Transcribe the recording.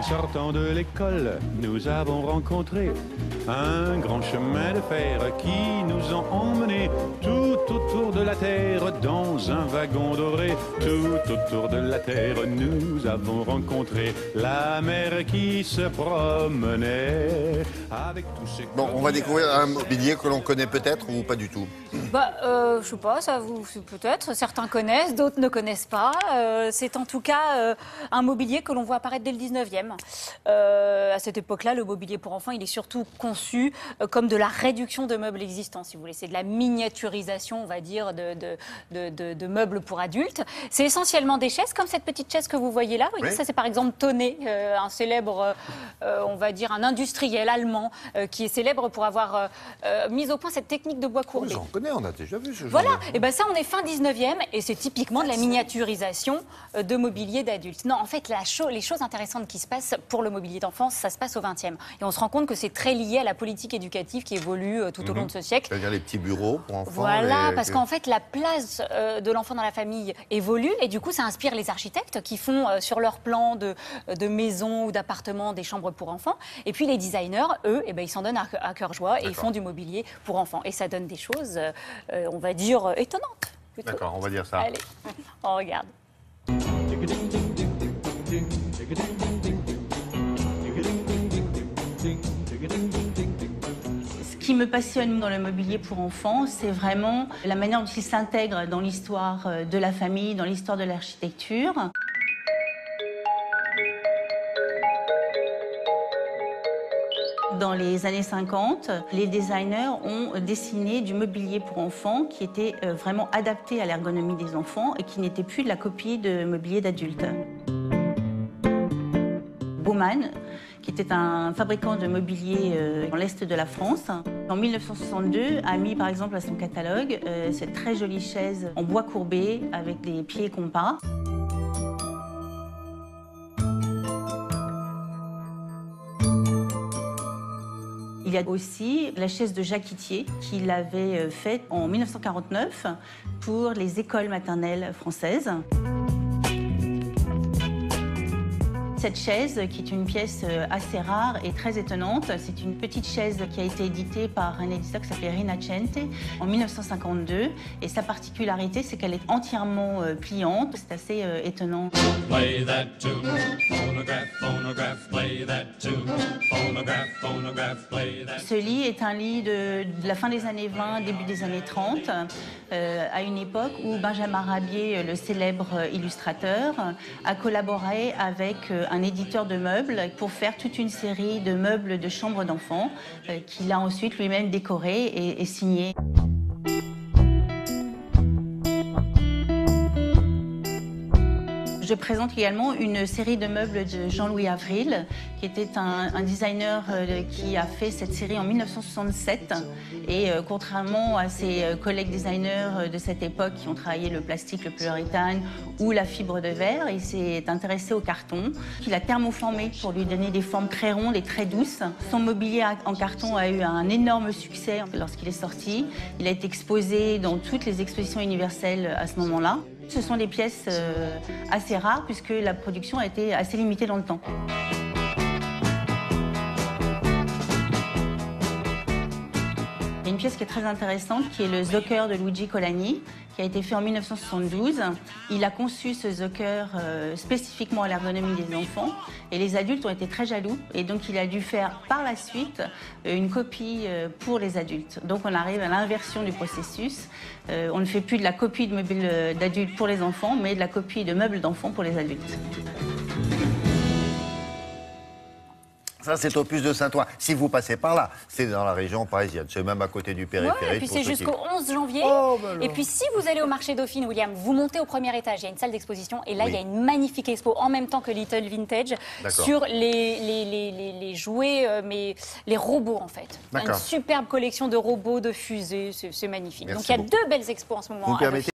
sortant de l'école, nous avons rencontré un grand chemin de fer qui nous a emmenés tout autour de la terre dans un wagon doré. Tout autour de la terre, nous avons rencontré la mer qui se promenait avec tous ses... Bon, on va découvrir un mobilier que l'on connaît peut-être ou pas du tout. Je sais pas, ça vous peut-être. Certains connaissent, d'autres ne connaissent pas. C'est en tout cas un mobilier que l'on voit apparaître dès le 19e. À cette époque-là, le mobilier pour enfants, il est surtout conçu comme de la réduction de meubles existants, si vous voulez. C'est de la miniaturisation, on va dire, de meubles pour adultes. C'est essentiellement des chaises, comme cette petite chaise que vous voyez là. Vous voyez, oui. ça, c'est par exemple Tonnet, un célèbre, on va dire, un industriel allemand qui est célèbre pour avoir mis au point cette technique de bois courbé. J'en connais, on a déjà vu ce genre Voilà, de... et ben ça on est fin 19e et c'est typiquement de la miniaturisation de mobilier d'adultes. Non, en fait, les choses intéressantes qui se passent pour le mobilier d'enfance, ça se passe au 20e. Et on se rend compte que c'est très lié à la politique éducative qui évolue tout au long de ce siècle. C'est-à-dire les petits bureaux pour enfants. Voilà, parce qu'en fait, la place de l'enfant dans la famille évolue et du coup, ça inspire les architectes qui font sur leur plan de maison ou d'appartement des chambres pour enfants. Et puis les designers, eux, eh ben, ils s'en donnent à cœur joie et ils font du mobilier pour enfants. Et ça donne des choses, on va dire, étonnantes. Plutôt. D'accord, on va dire ça. Allez, on regarde. Ce qui me passionne dans le mobilier pour enfants, c'est vraiment la manière dont il s'intègre dans l'histoire de la famille, dans l'histoire de l'architecture. Dans les années 50, les designers ont dessiné du mobilier pour enfants qui était vraiment adapté à l'ergonomie des enfants et qui n'était plus de la copie de mobilier d'adultes. Baumann, qui était un fabricant de mobilier dans l'Est de la France, en 1962 a mis par exemple à son catalogue cette très jolie chaise en bois courbé avec des pieds compas. Il y a aussi la chaise de Jacques Itier qu'il avait faite en 1949 pour les écoles maternelles françaises. Cette chaise, qui est une pièce assez rare et très étonnante, c'est une petite chaise qui a été éditée par un éditeur qui s'appelait Rinascente en 1952. Et sa particularité, c'est qu'elle est entièrement pliante. C'est assez étonnant. Play that tune, phonograph, phonograph, play that tune, phonograph, phonograph, play that. Ce lit est un lit de la fin des années 20, début des années 30, à une époque où Benjamin Rabier, le célèbre illustrateur, a collaboré avec un éditeur de meubles pour faire toute une série de meubles de chambre d'enfants qu'il a ensuite lui-même décorés et signés. Je présente également une série de meubles de Jean-Louis Avril, qui était un designer qui a fait cette série en 1967. Et contrairement à ses collègues designers de cette époque qui ont travaillé le plastique, le polyuréthane ou la fibre de verre, il s'est intéressé au carton, qu'il a thermoformé pour lui donner des formes très rondes et très douces. Son mobilier en carton a eu un énorme succès lorsqu'il est sorti. Il a été exposé dans toutes les expositions universelles à ce moment-là. Ce sont des pièces assez rares puisque la production a été assez limitée dans le temps. Il y a une pièce qui est très intéressante qui est le Zocker de Luigi Colani qui a été fait en 1972. Il a conçu ce Zocker spécifiquement à l'ergonomie des enfants et les adultes ont été très jaloux et donc il a dû faire par la suite une copie pour les adultes. Donc on arrive à l'inversion du processus. On ne fait plus de la copie de meubles d'adultes pour les enfants mais de la copie de meubles d'enfants pour les adultes. Ça, c'est Opus de Saint-Ouen. Si vous passez par là, c'est dans la région parisienne. C'est même à côté du périphérique. Ouais, et puis c'est jusqu'au 11 janvier. Oh, ben et puis si vous allez au marché Dauphine, William, vous montez au premier étage, il y a une salle d'exposition. Et là, il y a une magnifique expo en même temps que Little Vintage sur les jouets, mais les robots en fait. Une superbe collection de robots, de fusées. C'est magnifique. Merci Donc il y a beaucoup. 2 belles expos en ce moment. Vous permettez